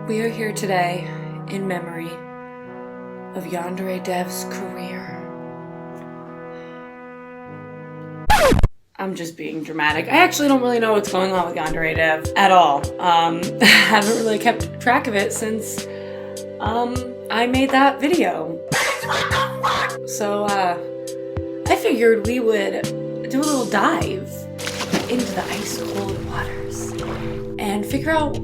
We are here today in memory of YandereDev's career. I'm just being dramatic. I actually don't really know what's going on with YandereDev at all. I haven't really kept track of it since I made that video. So I figured we would do a little dive into the ice cold waters and figure out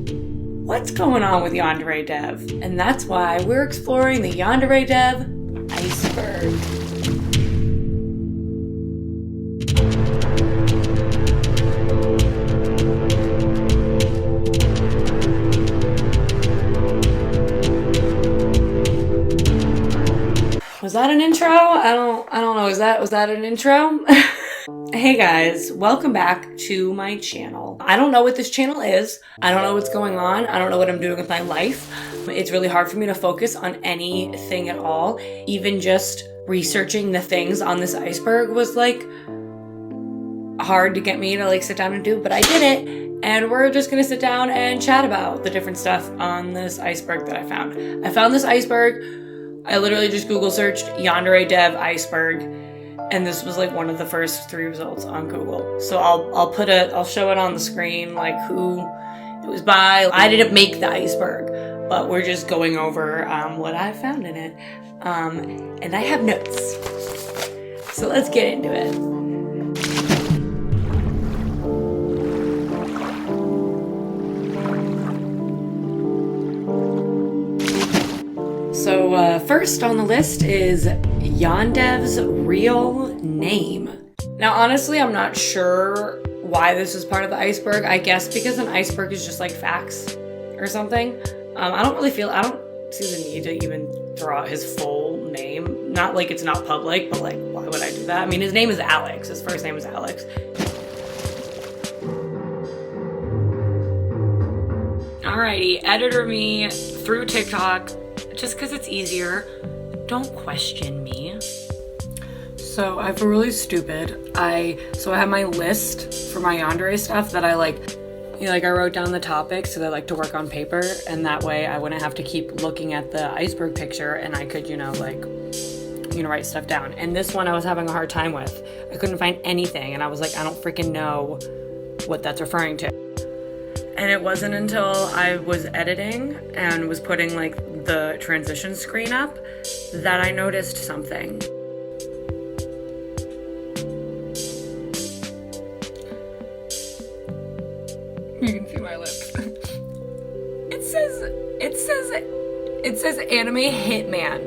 what's going on with YandereDev. And that's why we're exploring the YandereDev Iceberg. Was that an intro? I don't know. Was that an intro? Hey guys, welcome back to my channel. I don't know what this channel is. I don't know what's going on. I don't know what I'm doing with my life. It's really hard for me to focus on anything at all. Even just researching the things on this iceberg was like hard to get me to like sit down and do, but I did it. And we're just gonna sit down and chat about the different stuff on this iceberg that I found. I found this iceberg. I literally just Google searched YandereDev Iceberg, and this was like one of the first 3 results on Google. So I'll show it on the screen, like who it was by. I didn't make the iceberg, but we're just going over what I found in it. And I have notes. So let's get into it. So first on the list is YandereDev's real name. Now honestly, I'm not sure why this is part of the iceberg. I guess because an iceberg is just like facts or something. I don't see the need to even throw out his full name. Not like it's not public, but like why would I do that? I mean, his name is Alex. His first name is Alex. Alrighty, editor me through TikTok. Just because it's easier, don't question me. So I feel really stupid. I have my list for my Yandere stuff that I I wrote down the topics because I like to work on paper, and that way I wouldn't have to keep looking at the iceberg picture, and I could, write stuff down. And this one I was having a hard time with. I couldn't find anything, and I was like, I don't freaking know what that's referring to. And it wasn't until I was editing and was putting like the transition screen up that I noticed something. You can see my lips. It says anime hitman.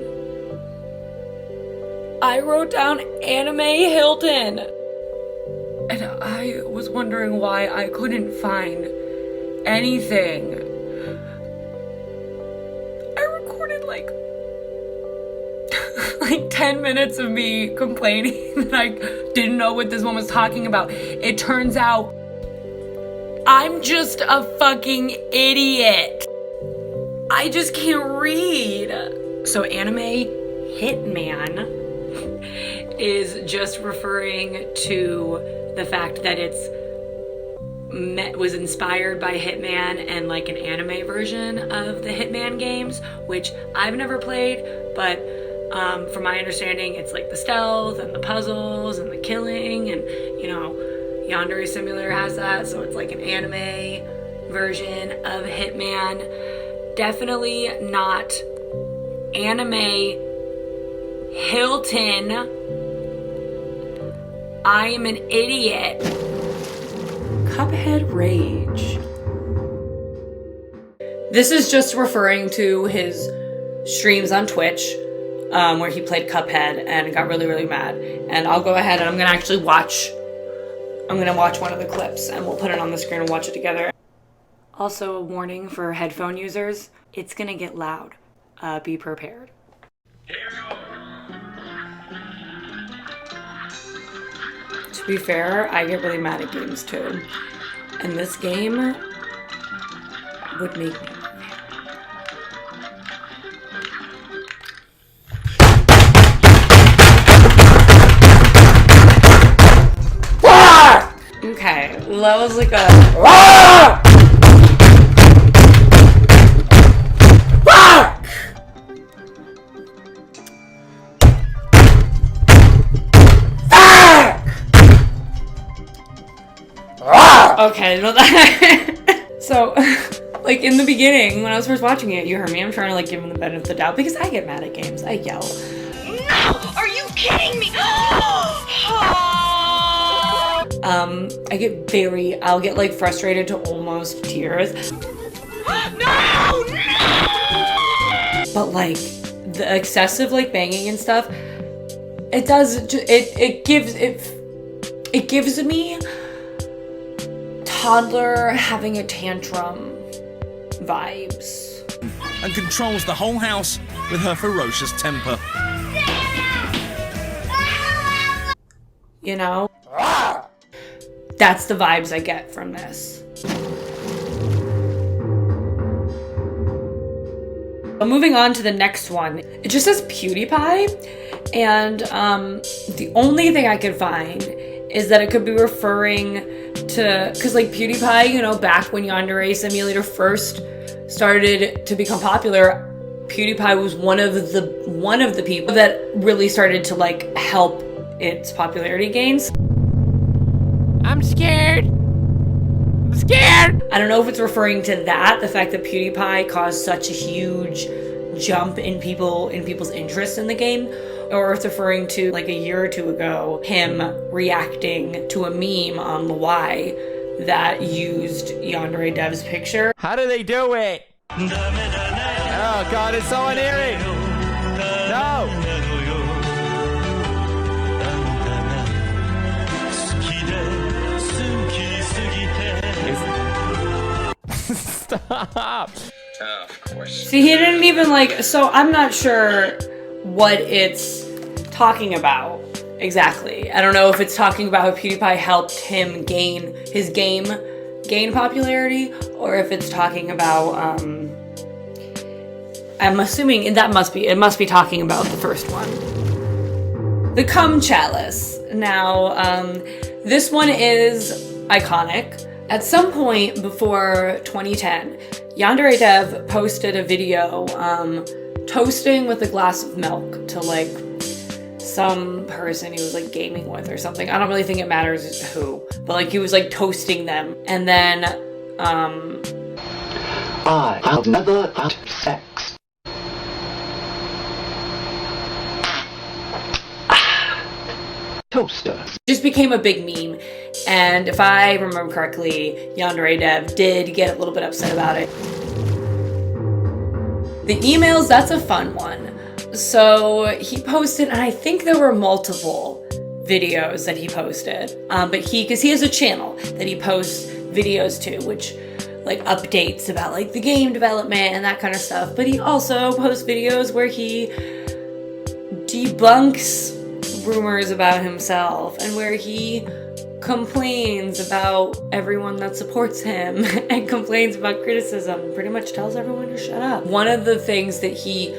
I wrote down anime Hilton. And I was wondering why I couldn't find anything. I recorded like 10 minutes of me complaining that I didn't know what this one was talking about. It turns out I'm just a fucking idiot. I just can't read. So anime hitman is just referring to the fact that was inspired by Hitman and like an anime version of the Hitman games, which I've never played, but from my understanding, it's like the stealth and the puzzles and the killing, and Yandere Simulator has that, so it's like an anime version of Hitman. Definitely not anime Hilton. I am an idiot. Cuphead Rage. This is just referring to his streams on Twitch, where he played Cuphead and got really, really mad. And I'll go ahead and I'm gonna watch one of the clips and we'll put it on the screen and watch it together. Also a warning for headphone users, it's gonna get loud. Be prepared. To be fair, I get really mad at games too. And this game would make me okay, that was like a Like in the beginning, when I was first watching it, you heard me, I'm trying to like give him the benefit of the doubt because I get mad at games. I yell. No! Are you kidding me? I'll get like frustrated to almost tears. No! But like the excessive like banging and stuff, it gives me toddler having a tantrum vibes. And controls the whole house with her ferocious temper. You know? That's the vibes I get from this. Moving on to the next one. It just says PewDiePie, and the only thing I could find is that it could be referring to, because like PewDiePie, you know, back when Yandere Simulator first started to become popular, PewDiePie was one of the people that really started to like help its popularity gains. I'm scared. I'm scared. I don't know if it's referring to that, the fact that PewDiePie caused such a huge jump in people's interest in the game, or if it's referring to like a year or two ago, him reacting to a meme on the Y that used YandereDev's picture. How do they do it? Oh God, it's so uneering. No. Stop. Oh, of course. See, he didn't even like, so I'm not sure what it's talking about exactly. I don't know if it's talking about how PewDiePie helped him gain popularity, or if it's talking about, I'm assuming it must be talking about the first one. The Cum Chalice. Now, this one is iconic. At some point before 2010, YandereDev posted a video toasting with a glass of milk to like some person he was like gaming with or something. I don't really think it matters who, but like he was like toasting them. And then I'll never have sex. Toaster. Just became a big meme. And if I remember correctly, YandereDev did get a little bit upset about it. The emails, that's a fun one. So he posted, and I think there were multiple videos that he posted, but because he has a channel that he posts videos to, which like updates about like the game development and that kind of stuff. But he also posts videos where he debunks rumors about himself and where he complains about everyone that supports him and complains about criticism, pretty much tells everyone to shut up. One of the things that he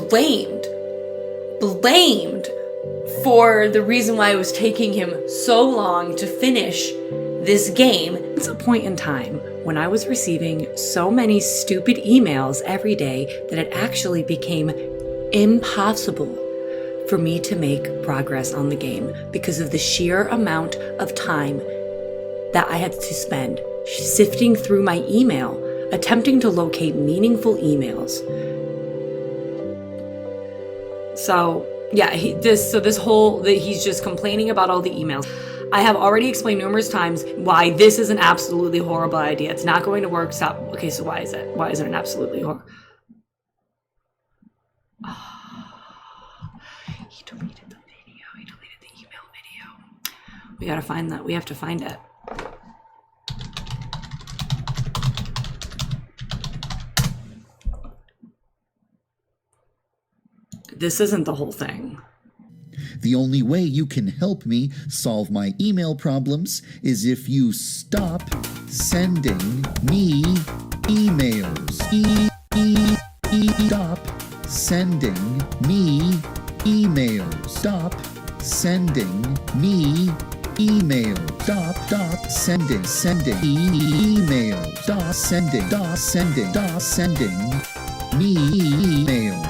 blamed for the reason why it was taking him so long to finish this game. It's a point in time when I was receiving so many stupid emails every day that it actually became impossible for me to make progress on the game because of the sheer amount of time that I had to spend sifting through my email, attempting to locate meaningful emails. So yeah, he's just complaining about all the emails. I have already explained numerous times why this is an absolutely horrible idea. It's not going to work. Stop. Okay, so why is it? Why is it an absolutely horrible? He deleted the video. He deleted the email video. We gotta find that. We have to find it. This isn't the whole thing. The only way you can help me solve my email problems is if you stop sending me emails. Stop sending me emails. Stop sending me emails. Stop sending emails. Stop sending me emails.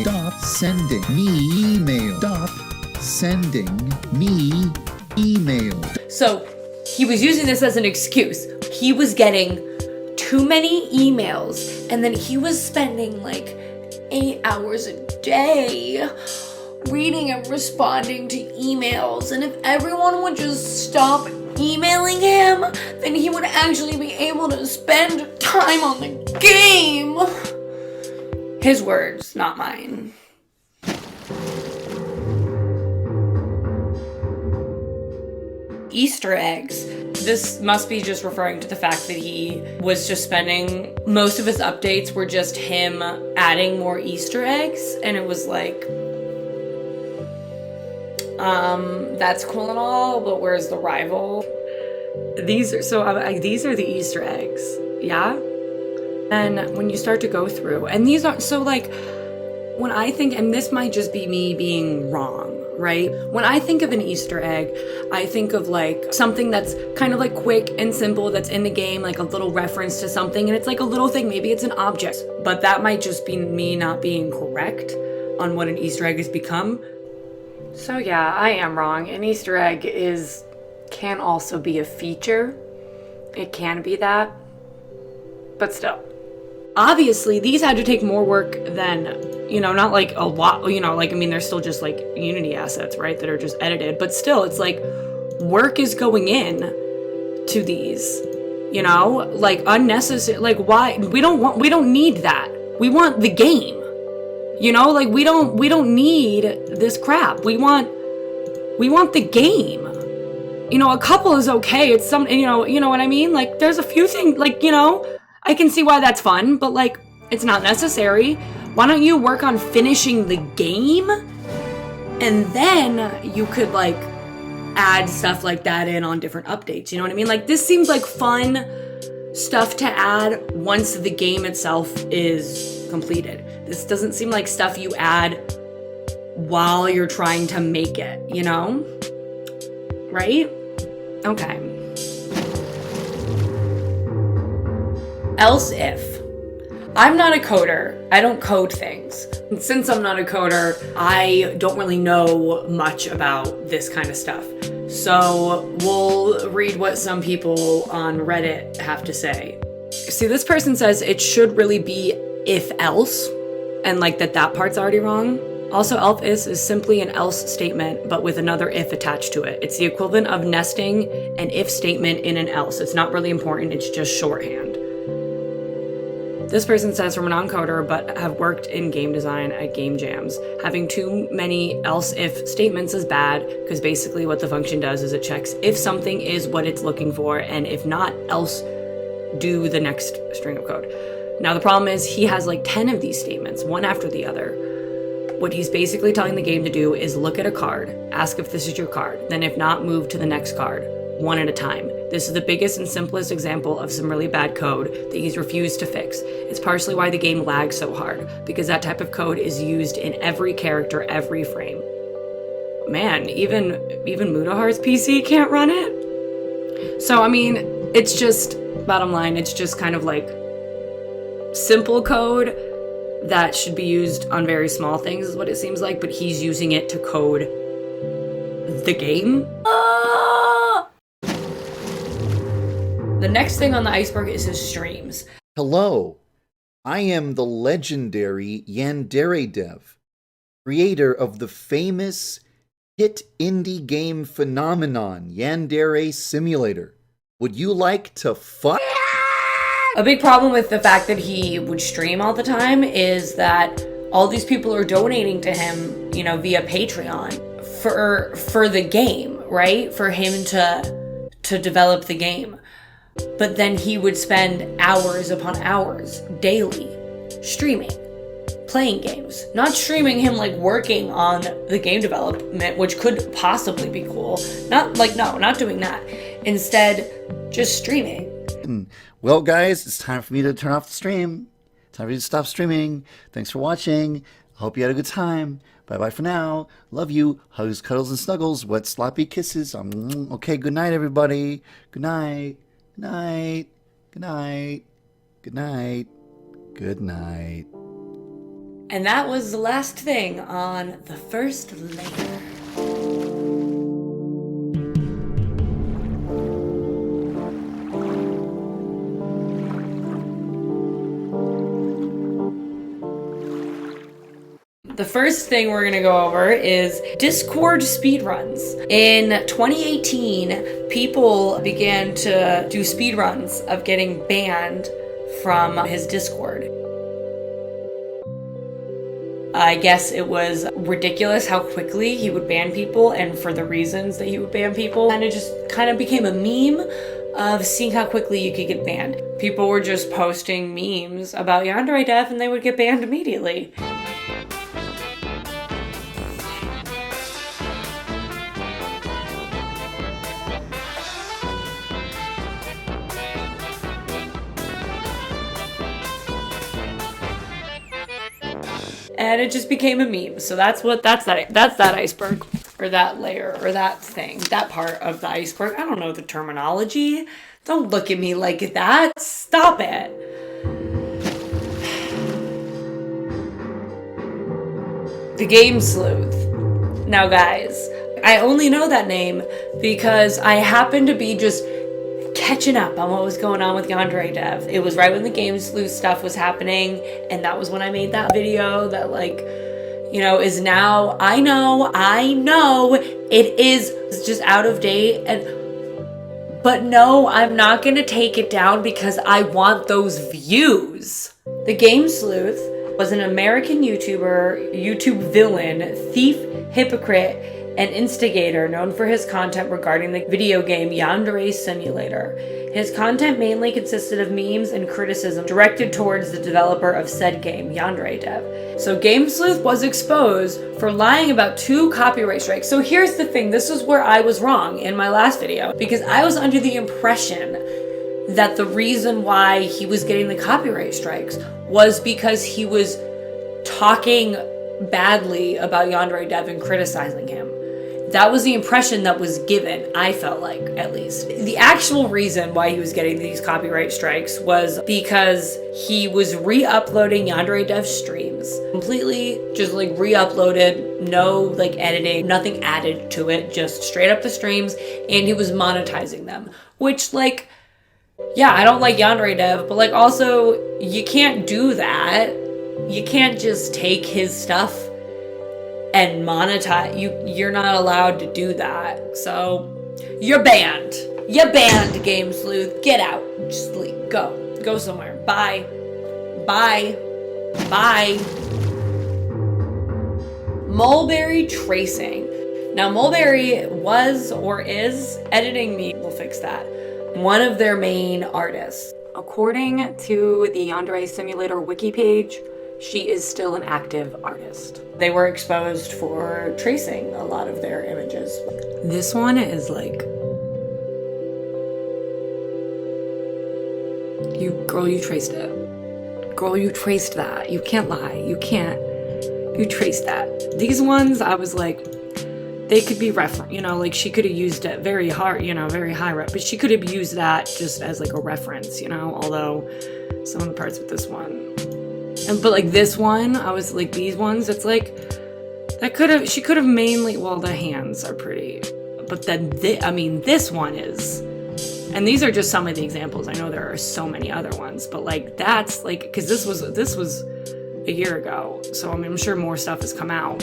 Stop sending me email. Stop sending me email. So he was using this as an excuse. he was getting too many emails, and then he was spending like 8 hours a day reading and responding to emails. And if everyone would just stop emailing him, then he would actually be able to spend time on the game. His words, not mine. Easter eggs. This must be just referring to the fact that he was just spending, most of his updates were just him adding more Easter eggs, and it was like, that's cool and all, but where's the rival? These are the Easter eggs, yeah? And when you start to go through, and these are, so like, when I think, and this might just be me being wrong, right? When I think of an Easter egg, I think of like something that's kind of like quick and simple that's in the game, like a little reference to something, and it's like a little thing, maybe it's an object, but that might just be me not being correct on what an Easter egg has become. So yeah, I am wrong. An Easter egg can also be a feature. It can be that, but still. Obviously, these had to take more work than, not like a lot, they're still just like Unity assets, right, that are just edited, but still, it's like work is going in to these, like unnecessary, like why, we don't need that. We want the game, like we don't need this crap. We want the game. A couple is okay. It's some, you know what I mean? Like there's a few things, like, I can see why that's fun, but like, it's not necessary. Why don't you work on finishing the game? And then you could like add stuff like that in on different updates. You know what I mean? Like this seems like fun stuff to add once the game itself is completed. This doesn't seem like stuff you add while you're trying to make it, Right? Okay. Else if. I'm not a coder. I don't code things. And since I'm not a coder, I don't really know much about this kind of stuff. So we'll read what some people on Reddit have to say. See, this person says it should really be if else, and like that part's already wrong. Also, else is simply an else statement, but with another if attached to it. It's the equivalent of nesting an if statement in an else. It's not really important, it's just shorthand. This person says from a non-coder, but have worked in game design at game jams. Having too many else-if statements is bad, because basically what the function does is it checks if something is what it's looking for, and if not, else do the next string of code. Now the problem is he has like 10 of these statements, one after the other. What he's basically telling the game to do is look at a card, ask if this is your card, then if not, move to the next card, one at a time. This is the biggest and simplest example of some really bad code that he's refused to fix. It's partially why the game lags so hard, because that type of code is used in every character, every frame. Man, even Mudahar's PC can't run it? So, I mean, it's just, bottom line, it's just kind of like simple code that should be used on very small things is what it seems like, but he's using it to code the game. The next thing on the iceberg is his streams. Hello, I am the legendary YandereDev, creator of the famous hit indie game phenomenon, Yandere Simulator. Would you like to fuck? A big problem with the fact that he would stream all the time is that all these people are donating to him, via Patreon for the game, right? For him to develop the game. But then he would spend hours upon hours daily streaming, playing games. Not streaming him like working on the game development, which could possibly be cool. Not doing that. Instead, just streaming. Well, guys, it's time for me to turn off the stream. Time for you to stop streaming. Thanks for watching. Hope you had a good time. Bye-bye for now. Love you. Hugs, cuddles, and snuggles. Wet, sloppy kisses. Okay, good night, everybody. Good night. Good night. Good night. Good night. Good night. And that was the last thing on the first layer. The first thing we're gonna go over is Discord speedruns. In 2018, people began to do speedruns of getting banned from his Discord. I guess it was ridiculous how quickly he would ban people and for the reasons that he would ban people. And it just kind of became a meme of seeing how quickly you could get banned. People were just posting memes about YandereDev and they would get banned immediately. And it just became a meme. So that's that iceberg, or that layer, or that thing, that part of the iceberg. I don't know the terminology. Don't look at me like that. Stop it. The Game Sleuth. Now guys, I only know that name because I happened to be just catching up on what was going on with YandereDev. It was right when the Game Sleuth stuff was happening, and that was when I made that video that, like, you know, is now, I know, it is just out of date, but no, I'm not gonna take it down because I want those views. The Game Sleuth was an American YouTuber, YouTube villain, thief, hypocrite, and instigator known for his content regarding the video game Yandere Simulator. His content mainly consisted of memes and criticism directed towards the developer of said game, YandereDev. So Game Sleuth was exposed for lying about 2 copyright strikes. So here's the thing, this is where I was wrong in my last video, because I was under the impression that the reason why he was getting the copyright strikes was because he was talking badly about YandereDev and criticizing him. That was the impression that was given, I felt like, at least. The actual reason why he was getting these copyright strikes was because he was re-uploading YandereDev streams. Completely just like re-uploaded, no like editing, nothing added to it, just straight up the streams, and he was monetizing them. Which, like, yeah, I don't like YandereDev, but like also, you can't do that. You can't just take his stuff and monetize. You're not allowed to do that. So you're banned. You're banned, Game Sleuth. Get out. Just leave. Go. Go somewhere. Bye. Bye. Bye. Mulberry tracing. Now Mulberry was or is editing me. We'll fix that. One of their main artists. According to the Yandere Simulator wiki page, she is still an active artist. They were exposed for tracing a lot of their images. This one is like, you traced it. Girl, you traced that. You can't lie. You traced that. These ones, I was like, they could be reference, you know, like she could have used it very hard, you know, very high rep, but she could have used that just as like a reference, you know, although some of the parts with this one. But like this one, I was like, these ones, it's like, she could have mainly, well, the hands are pretty, but then, this one is, and these are just some of the examples. I know there are so many other ones, but like, that's like, because this was a year ago, so I mean, I'm sure more stuff has come out.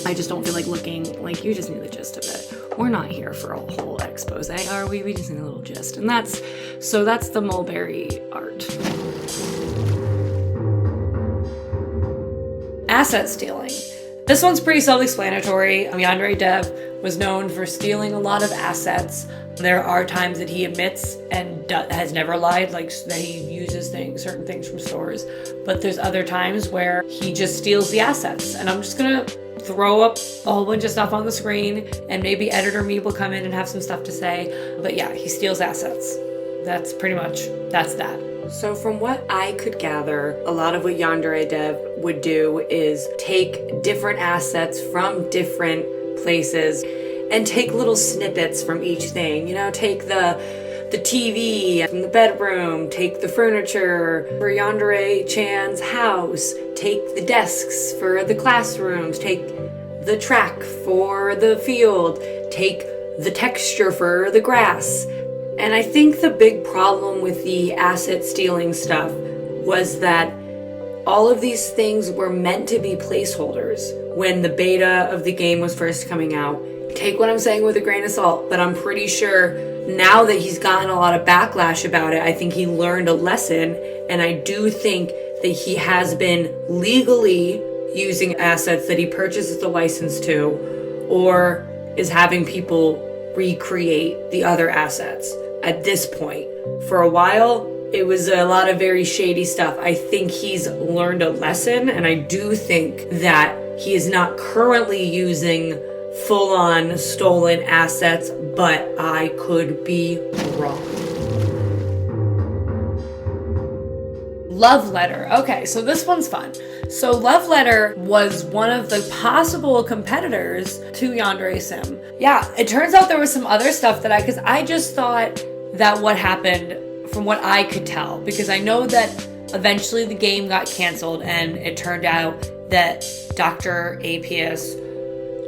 I just don't feel like looking, like, you just need the gist of it. We're not here for a whole expose, are we? We just need a little gist. And that's the Mulberry art. Asset stealing. This one's pretty self-explanatory. YandereDev was known for stealing a lot of assets. There are times that he admits and has never lied, like that he uses certain things from stores. But there's other times where he just steals the assets. And I'm just gonna throw up a whole bunch of stuff on the screen, and maybe editor me will come in and have some stuff to say. But yeah, he steals assets. That's that. So from what I could gather, a lot of what YandereDev would do is take different assets from different places and take little snippets from each thing. You know, take the TV from the bedroom, take the furniture for Yandere-chan's house, take the desks for the classrooms, take the track for the field, take the texture for the grass. And I think the big problem with the asset stealing stuff was that all of these things were meant to be placeholders when the beta of the game was first coming out. Take what I'm saying with a grain of salt, but I'm pretty sure now that he's gotten a lot of backlash about it, I think he learned a lesson, and I do think that he has been legally using assets that he purchases the license to, or is having people recreate the other assets at this point. For a while, it was a lot of very shady stuff. I think he's learned a lesson, and I do think that he is not currently using full-on stolen assets, but I could be wrong. Love Letter. Okay, so this one's fun. So Love Letter was one of the possible competitors to Yandere Sim. Yeah, it turns out there was some other stuff that because I just thought that what happened, from what I could tell, because I know that eventually the game got canceled, and it turned out that Dr. APS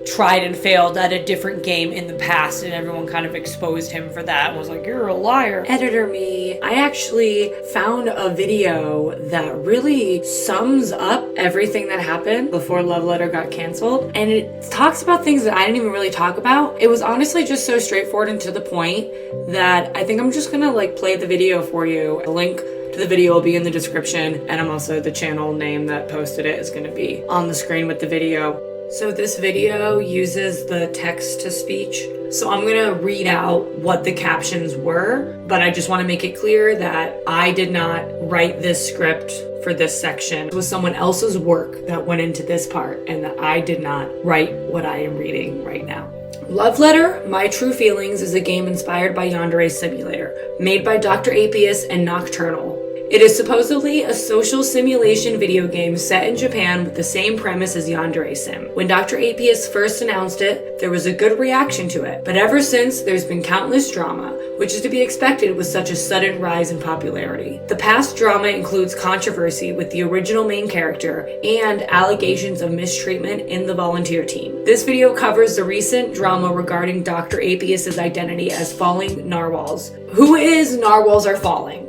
tried and failed at a different game in the past, and everyone kind of exposed him for that and was like, you're a liar. Editor me. I actually found a video that really sums up everything that happened before Love Letter got canceled, and it talks about things that I didn't even really talk about. It was honestly just so straightforward and to the point that I think I'm just gonna play the video for you. The link to the video will be in the description, and I'm also, the channel name that posted it is gonna be on the screen with the video. So this video uses the text-to-speech. So I'm gonna read out what the captions were, but I just wanna make it clear that I did not write this script for this section. It was someone else's work that went into this part, and that I did not write what I am reading right now. Love Letter, My True Feelings is a game inspired by Yandere Simulator, made by Dr. Apius and Nocturnal. It is supposedly a social simulation video game set in Japan with the same premise as Yandere Sim. When Dr. Apius first announced it, there was a good reaction to it, but ever since, there's been countless drama, which is to be expected with such a sudden rise in popularity. The past drama includes controversy with the original main character and allegations of mistreatment in the volunteer team. This video covers the recent drama regarding Dr. Apius' identity as Falling Narwhals. Who is Narwhals Are Falling?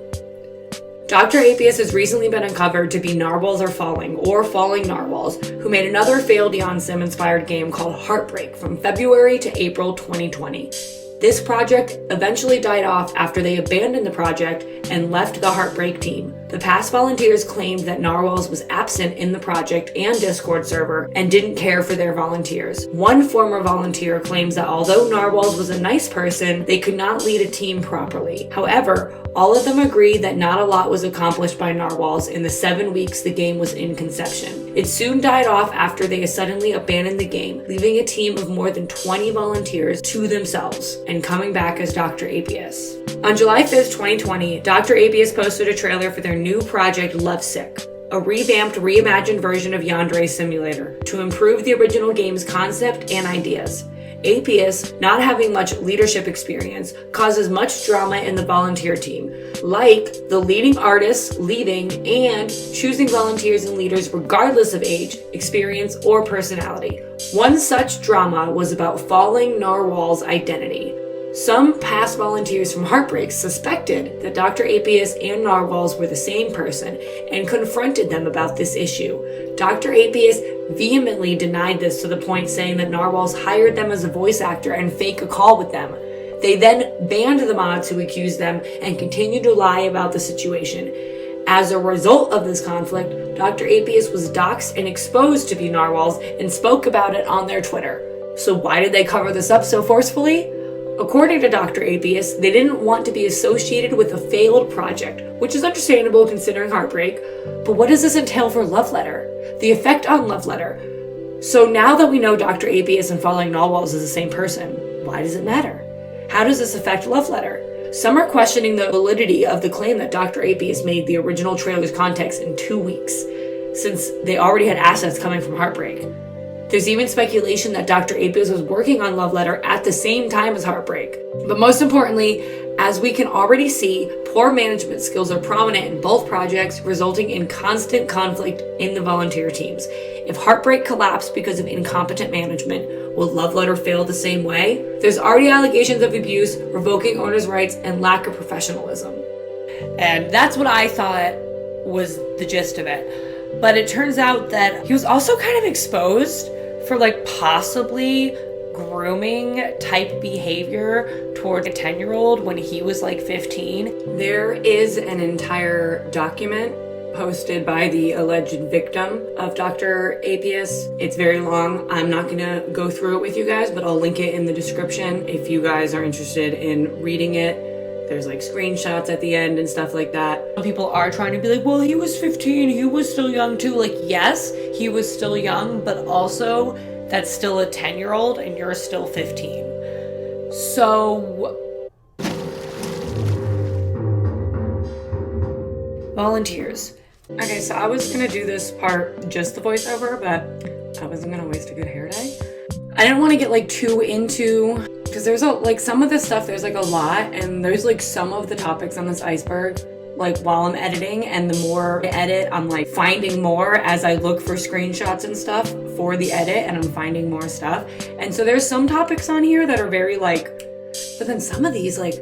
Dr. Apius has recently been uncovered to be Narwhals Are Falling, or Falling Narwhals, who made another failed Sim-inspired game called Heartbreak from February to April 2020. This project eventually died off after they abandoned the project and left the Heartbreak team. The past volunteers claimed that Narwhals was absent in the project and Discord server and didn't care for their volunteers. One former volunteer claims that although Narwhals was a nice person, they could not lead a team properly. However, all of them agree that not a lot was accomplished by Narwhals in the 7 weeks the game was in conception. It soon died off after they suddenly abandoned the game, leaving a team of more than 20 volunteers to themselves and coming back as Dr. Apius. On July 5th, 2020, Dr. Apius posted a trailer for their new project Lovesick, a revamped, reimagined version of Yandere Simulator to improve the original game's concept and ideas. Apius, not having much leadership experience, causes much drama in the volunteer team, like the leading artists leaving and choosing volunteers and leaders regardless of age, experience, or personality. One such drama was about Falling Narwhal's identity. Some past volunteers from Heartbreak suspected that Dr. Apius and Narwhals were the same person and confronted them about this issue. Dr. Apius vehemently denied this, to the point saying that Narwhals hired them as a voice actor and fake a call with them. They then banned the mods who accused them and continued to lie about the situation. As a result of this conflict, Dr. Apius was doxxed and exposed to be Narwhals and spoke about it on their Twitter. So why did they cover this up so forcefully? According to Dr. Apius, they didn't want to be associated with a failed project, which is understandable considering Heartbreak. But what does this entail for Love Letter? The effect on Love Letter. So now that we know Dr. Apius and Falling Narwhals is the same person, why does it matter? How does this affect Love Letter? Some are questioning the validity of the claim that Dr. Apius made the original trailer's context in 2 weeks, since they already had assets coming from Heartbreak. There's even speculation that Dr. Apius was working on Love Letter at the same time as Heartbreak. But most importantly, as we can already see, poor management skills are prominent in both projects, resulting in constant conflict in the volunteer teams. If Heartbreak collapsed because of incompetent management, will Love Letter fail the same way? There's already allegations of abuse, revoking owners' rights, and lack of professionalism. And that's what I thought was the gist of it. But it turns out that he was also kind of exposed for like possibly grooming type behavior toward a 10-year-old when he was like 15. There is an entire document posted by the alleged victim of Dr. Atheist. It's very long. I'm not gonna go through it with you guys, but I'll link it in the description if you guys are interested in reading it. There's like screenshots at the end and stuff like that. People are trying to be like, well, he was 15, he was still young too. Like, yes, he was still young, but also that's still a 10-year-old and you're still 15. So, volunteers. Okay, so I was gonna do this part just the voiceover, but I wasn't gonna waste a good hair day. I didn't want to get like too into, because there's like some of this stuff, there's like a lot, and there's like some of the topics on this iceberg, like while I'm editing, and the more I edit, I'm like finding more as I look for screenshots and stuff for the edit, and I'm finding more stuff. And so there's some topics on here that are very like, but then some of these, like,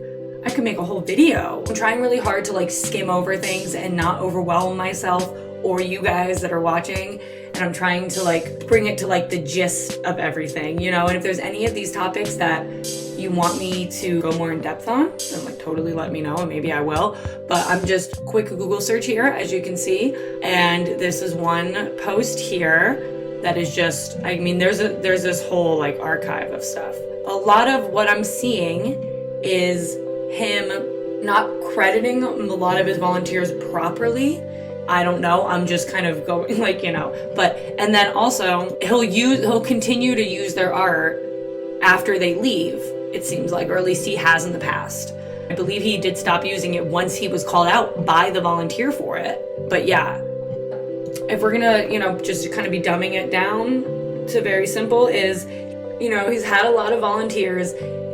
I could make a whole video. I'm trying really hard to like skim over things and not overwhelm myself or you guys that are watching. And I'm trying to like bring it to like the gist of everything, you know? And if there's any of these topics that you want me to go more in depth on, then like totally let me know and maybe I will. But I'm just quick Google search here, as you can see. And this is one post here that is just, I mean, there's this whole like archive of stuff. A lot of what I'm seeing is him not crediting a lot of his volunteers properly. I don't know, I'm just kind of going like, you know, but, and then also he'll continue to use their art after they leave, it seems like, or at least he has in the past. I believe he did stop using it once he was called out by the volunteer for it. But yeah, if we're gonna, you know, just kind of be dumbing it down to very simple is, you know, he's had a lot of volunteers.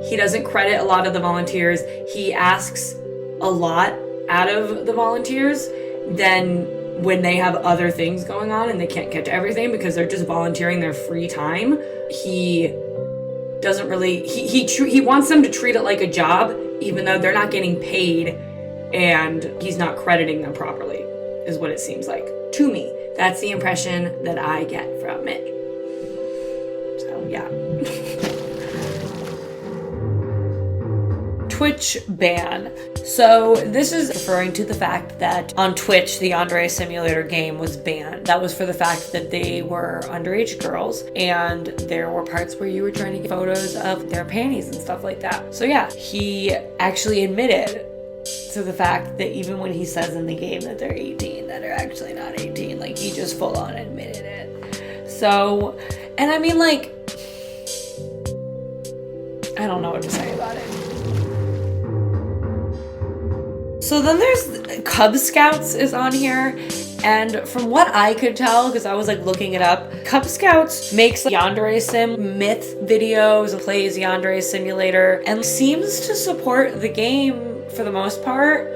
He doesn't credit a lot of the volunteers. He asks a lot out of the volunteers. Then when they have other things going on and they can't catch everything because they're just volunteering their free time, he doesn't really, he wants them to treat it like a job, even though they're not getting paid and he's not crediting them properly, is what it seems like to me. That's the impression that I get from it. So yeah. Twitch ban. So this is referring to the fact that on Twitch, the Yandere Simulator game was banned. That was for the fact that they were underage girls and there were parts where you were trying to get photos of their panties and stuff like that. So yeah, he actually admitted to the fact that even when he says in the game that they're 18, that they're actually not 18, like he just full on admitted it. So, and I mean, like, I don't know what to say about it. So then there's Cub Scouts is on here, and from what I could tell, because I was like looking it up, Cub Scouts makes like, Yandere Sim myth videos and plays Yandere Simulator and seems to support the game for the most part.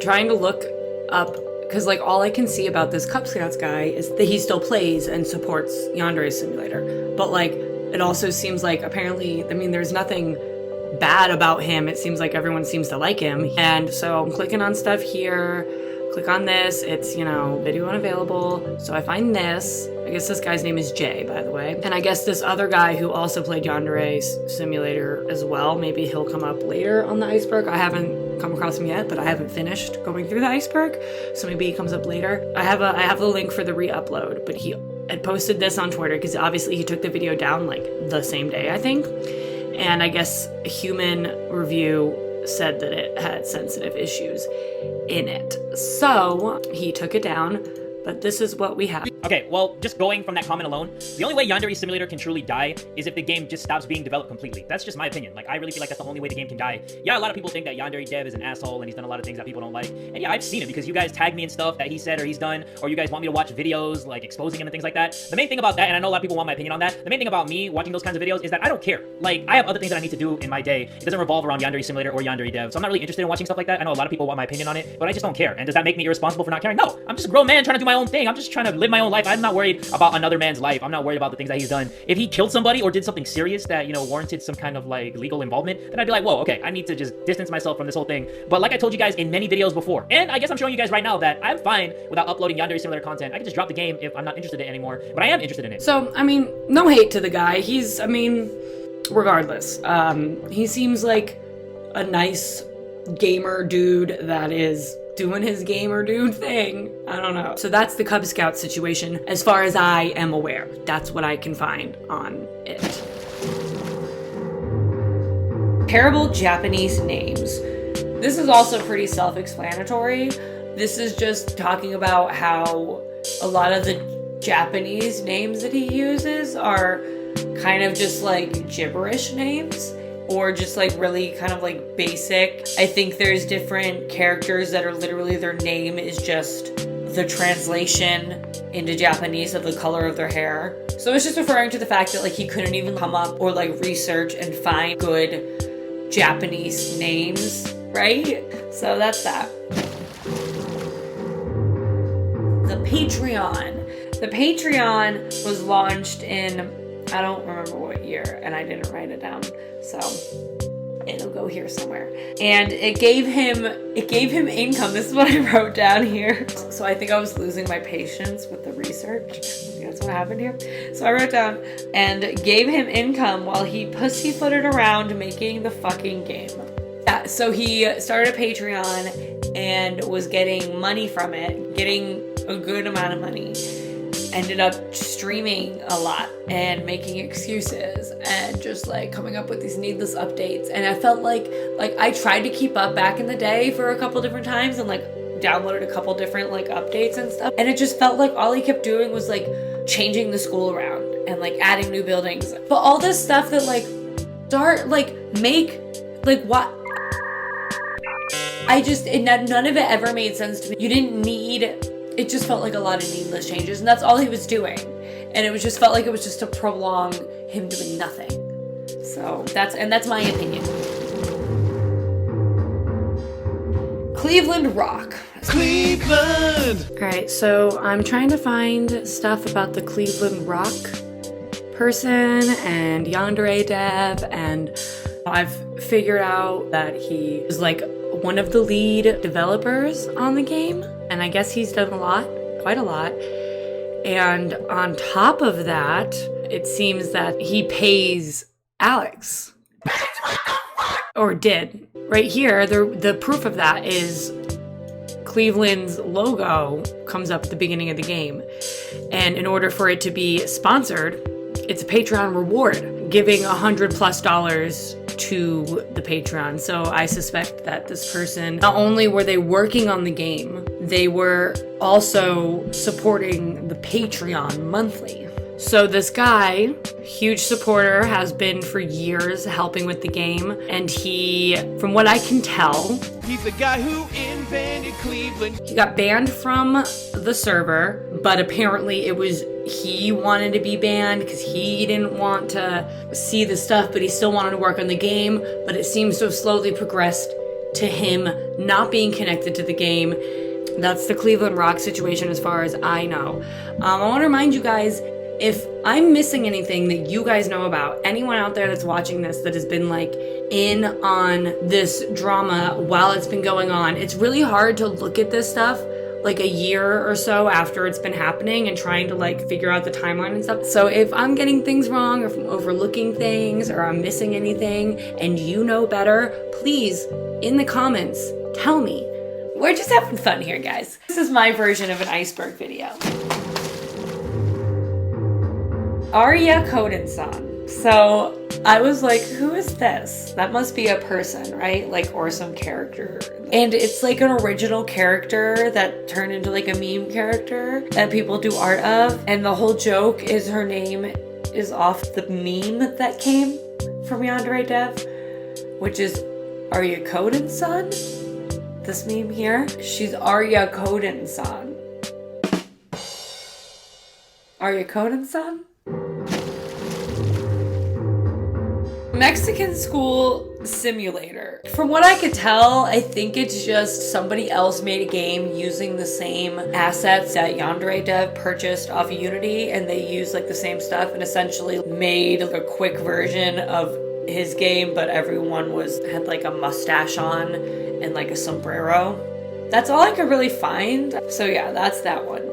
Trying to look up, because like all I can see about this Cub Scouts guy is that he still plays and supports Yandere Simulator. But like, it also seems like apparently, I mean, there's nothing bad about him. It seems like everyone seems to like him. And so I'm clicking on stuff here, click on this, it's, you know, video unavailable. So I find this, I guess this guy's name is Jay, by the way. And I guess this other guy who also played Yandere Simulator as well, maybe he'll come up later on the iceberg. I haven't come across him yet, but I haven't finished going through the iceberg. So maybe he comes up later. I have the link for the re-upload, but he had posted this on Twitter because obviously he took the video down like the same day, I think. And I guess a human review said that it had sensitive issues in it. So he took it down, but this is what we have. Okay, well, just going from that comment alone, the only way Yandere Simulator can truly die is if the game just stops being developed completely. That's just my opinion. Like, I really feel like that's the only way the game can die. Yeah, a lot of people think that YandereDev is an asshole and he's done a lot of things that people don't like. And yeah, I've seen it because you guys tag me in stuff that he said or he's done, or you guys want me to watch videos, like, exposing him and things like that. The main thing about that, and I know a lot of people want my opinion on that, the main thing about me watching those kinds of videos is that I don't care. Like, I have other things that I need to do in my day. It doesn't revolve around Yandere Simulator or YandereDev, so I'm not really interested in watching stuff like that. I know a lot of people want my opinion on it, but I just don't care. And does that make me irresponsible for not caring? No, I'm just a grown man trying to do my own thing. I'm just trying to live my own own life. I'm not worried about another man's life. I'm not worried about the things that he's done. If he killed somebody or did something serious that, you know, warranted some kind of like legal involvement, then I'd be like, whoa, okay, I need to just distance myself from this whole thing. But like I told you guys in many videos before, and I guess I'm showing you guys right now, that I'm fine without uploading Yandere Simulator content. I can just drop the game if I'm not interested in it anymore, but I am interested in it. So, I mean, no hate to the guy. He's, I mean, regardless, he seems like a nice gamer dude that is doing his gamer dude thing. I don't know. So that's the Cub Scout situation as far as I am aware. That's what I can find on it. Terrible Japanese names. This is also pretty self-explanatory. This is just talking about how a lot of the Japanese names that he uses are kind of just like gibberish names, or just like really kind of like basic. I think there's different characters that are literally their name is just the translation into Japanese of the color of their hair. So it's just referring to the fact that like he couldn't even come up or like research and find good Japanese names, right? So that's that. The Patreon. The Patreon was launched in, I don't remember what year, and I didn't write it down, so it'll go here somewhere. And it gave him income. This is what I wrote down here. So I think I was losing my patience with the research. That's what happened here. So I wrote down, and gave him income while he pussyfooted around making the fucking game. Yeah, so he started a Patreon and was getting money from it, getting a good amount of money. Ended up streaming a lot and making excuses and just like coming up with these needless updates. And I felt like I tried to keep up back in the day for a couple different times and like downloaded a couple different like updates and stuff. And it just felt like all he kept doing was like changing the school around and like adding new buildings. But all this stuff that like what? None of it ever made sense to me. You didn't need, it just felt like a lot of needless changes, and that's all he was doing. And it was just felt like it was just to prolong him doing nothing. So that's my opinion. Cleveland Rock. Cleveland! Alright, so I'm trying to find stuff about the Cleveland Rock person and YandereDev, and I've figured out that he is like one of the lead developers on the game, and I guess he's done quite a lot. And on top of that, it seems that he pays Alex. Or did. Right here, the proof of that is Cleveland's logo comes up at the beginning of the game. And in order for it to be sponsored, it's a Patreon reward, giving $100+ to the Patreon. So I suspect that this person, not only were they working on the game, they were also supporting the Patreon monthly. So this guy, huge supporter, has been for years helping with the game, and he, from what I can tell, He's the guy who invented Cleveland. he got banned from the server, but apparently it was he wanted to be banned because he didn't want to see the stuff, but he still wanted to work on the game. But it seems to have slowly progressed to him not being connected to the game. That's the Cleveland Rock situation as far as I know. I want to remind you guys, if I'm missing anything that you guys know about, anyone out there that's watching this that has been like in on this drama while it's been going on, it's really hard to look at this stuff like a year or so after it's been happening and trying to like figure out the timeline and stuff. So if I'm getting things wrong, or if I'm overlooking things, or I'm missing anything and you know better, please, in the comments, tell me. We're just having fun here, guys. This is my version of an iceberg video. Arya Koden-san. So I was like, who is this? That must be a person, right? Like, or some character. And it's like an original character that turned into like a meme character that people do art of. And the whole joke is her name is off the meme that came from YandereDev, which is Arya Koden-san. This meme here, she's Arya Koden-san. Arya Koden-san? Mexican School Simulator. From what I could tell, I think it's just somebody else made a game using the same assets that YandereDev purchased off of Unity, and they used like the same stuff and essentially made like a quick version of his game, but everyone had like a mustache on and like a sombrero. That's all I could really find. So yeah, that's that one.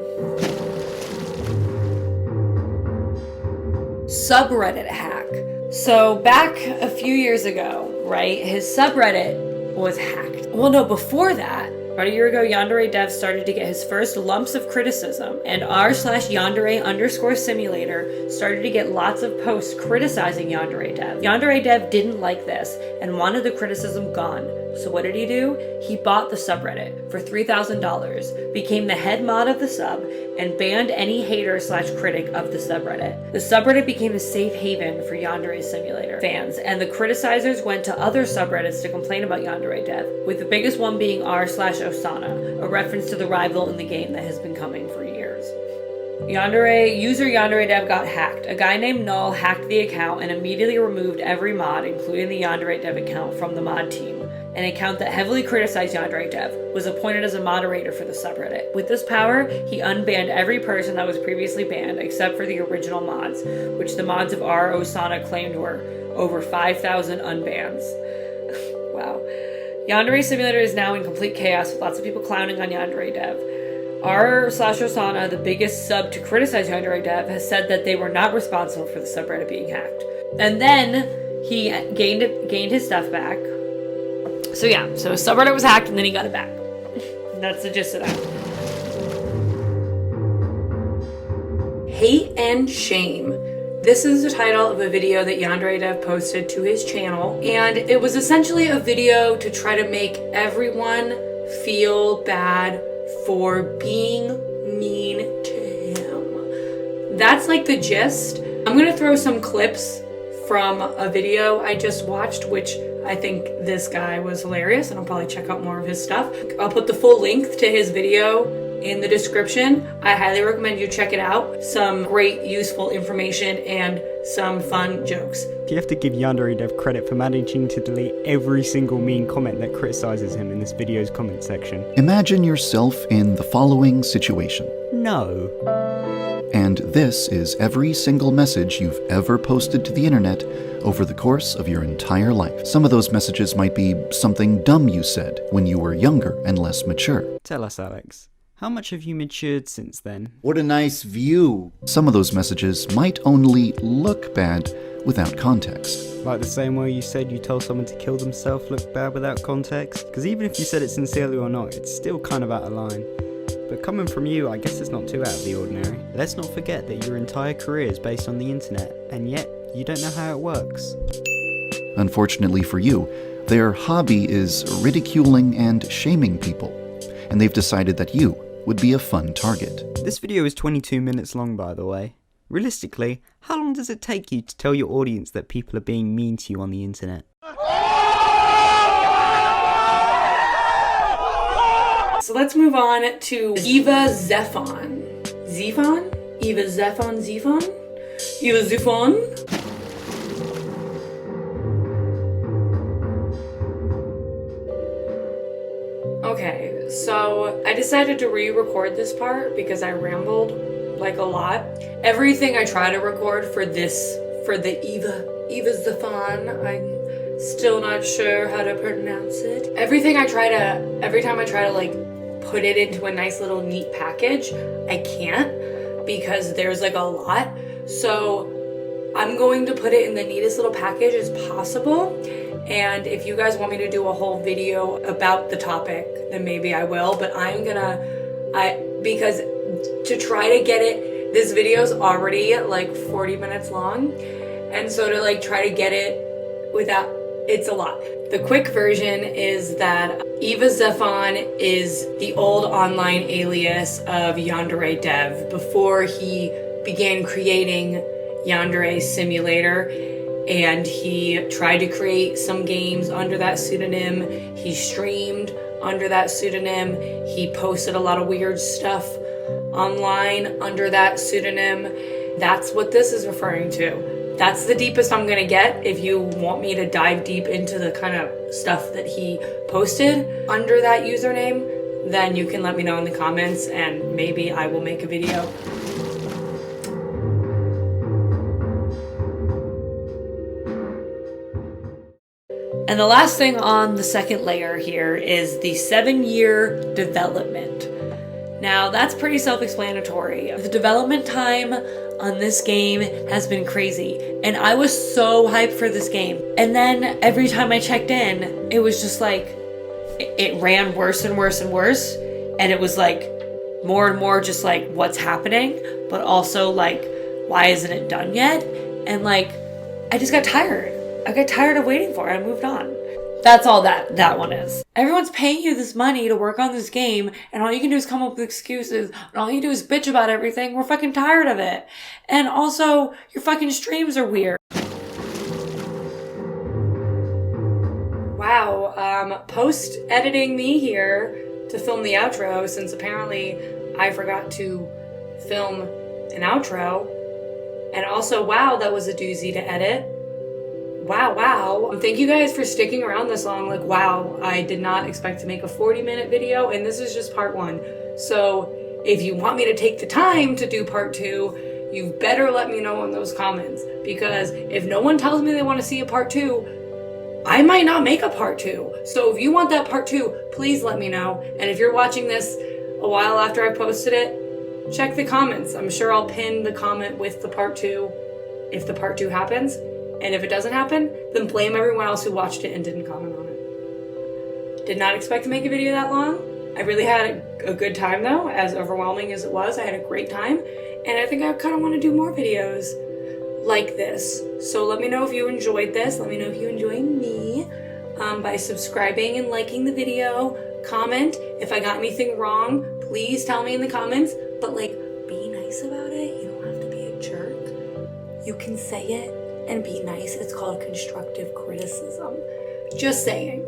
Subreddit hack. So back a few years ago, right, his subreddit was hacked. Well, no, before that, about a year ago, YandereDev started to get his first lumps of criticism, and r/Yandere_simulator started to get lots of posts criticizing YandereDev. YandereDev didn't like this and wanted the criticism gone. So what did he do? He bought the subreddit for $3,000, became the head mod of the sub, and banned any hater/critic of the subreddit. The subreddit became a safe haven for Yandere Simulator fans, and the criticizers went to other subreddits to complain about YandereDev, with the biggest one being r/Osana, a reference to the rival in the game that has been coming for years. User YandereDev got hacked. A guy named Null hacked the account and immediately removed every mod, including the YandereDev account, from the mod team. An account that heavily criticized YandereDev was appointed as a moderator for the subreddit. With this power, he unbanned every person that was previously banned, except for the original mods, which the mods of r/Osana claimed were over 5,000 unbans. Wow. Yandere Simulator is now in complete chaos, with lots of people clowning on YandereDev. r/Osana, the biggest sub to criticize YandereDev, has said that they were not responsible for the subreddit being hacked. And then he gained his stuff back. So yeah, so his subreddit was hacked and then he got it back. That's the gist of that. Hate and Shame. This is the title of a video that YandereDev posted to his channel, and it was essentially a video to try to make everyone feel bad for being mean to him. That's like the gist. I'm gonna throw some clips from a video I just watched, which I think this guy was hilarious, and I'll probably check out more of his stuff. I'll put the full link to his video in the description. I highly recommend you check it out. Some great useful information and some fun jokes. You have to give YandereDev credit for managing to delete every single mean comment that criticizes him in this video's comment section. Imagine yourself in the following situation. No. And this is every single message you've ever posted to the internet over the course of your entire life. Some of those messages might be something dumb you said when you were younger and less mature. Tell us, Alex. How much have you matured since then? What a nice view. Some of those messages might only look bad without context. Like the same way you said you told someone to kill themselves looked bad without context? Because even if you said it sincerely or not, it's still kind of out of line. But coming from you, I guess it's not too out of the ordinary. Let's not forget that your entire career is based on the internet, and yet you don't know how it works. Unfortunately for you, their hobby is ridiculing and shaming people, and they've decided that you would be a fun target. This video is 22 minutes long, by the way. Realistically, how long does it take you to tell your audience that people are being mean to you on the internet? So let's move on to Eva Zephon. Zephon? Eva Zephon Zephon? Eva Zephon? Okay, so I decided to re-record this part because I rambled like a lot. Everything I try to record for the Eva Zephon, I'm still not sure how to pronounce it. Every time I try to like put it into a nice little neat package, I can't because there's like a lot. So I'm going to put it in the neatest little package as possible. And if you guys want me to do a whole video about the topic, then maybe I will. But because to try to get it, this video is already like 40 minutes long. And so to like try to get it without, it's a lot. The quick version is that Eva Zephon is the old online alias of YandereDev before he began creating Yandere Simulator, and he tried to create some games under that pseudonym. He streamed under that pseudonym. He posted a lot of weird stuff online under that pseudonym. That's what this is referring to. That's the deepest I'm gonna get. If you want me to dive deep into the kind of stuff that he posted under that username, then you can let me know in the comments and maybe I will make a video. And the last thing on the second layer here is the 7-year development. Now that's pretty self-explanatory. The development time on this game has been crazy, and I was so hyped for this game. And then every time I checked in, it was just like, it ran worse and worse and worse. And it was like more and more just like, what's happening? But also like, why isn't it done yet? And like, I just got tired. I got tired of waiting for it. I moved on. That's all that one is. Everyone's paying you this money to work on this game, and all you can do is come up with excuses, and all you do is bitch about everything. We're fucking tired of it. And also, your fucking streams are weird. Wow, post-editing me here to film the outro, since apparently I forgot to film an outro. And also, wow, that was a doozy to edit. Wow. Thank you guys for sticking around this long. Like, wow, I did not expect to make a 40-minute video, and this is just part 1. So if you want me to take the time to do part 2, you better let me know in those comments, because if no one tells me they want to see a part 2, I might not make a part 2. So if you want that part 2, please let me know. And if you're watching this a while after I posted it, check the comments. I'm sure I'll pin the comment with the part 2 if the part 2 happens. And if it doesn't happen, then blame everyone else who watched it and didn't comment on it. Did not expect to make a video that long. I really had a good time though, as overwhelming as it was. I had a great time, and I think I kind of want to do more videos like this. So let me know if you enjoyed this. Let me know if you enjoy me by subscribing and liking the video. Comment if I got anything wrong. Please tell me in the comments, but like, be nice about it. You don't have to be a jerk. You can say it and be nice. It's called constructive criticism. Just saying.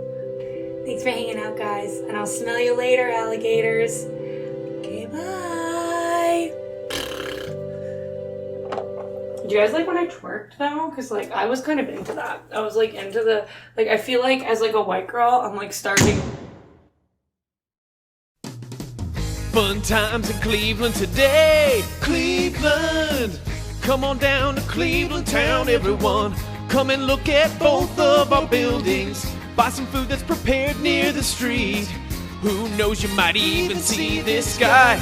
Thanks for hanging out, guys. And I'll smell you later, alligators. Okay, bye. Do you guys like when I twerked though? Because like, I was kind of into that. I was like into the, like, I feel like as like a white girl, I'm like starting. Fun times in Cleveland today. Cleveland. Come on down to Cleveland town, everyone. Come and look at both of our buildings. Buy some food that's prepared near the street. Who knows, you might even see this guy.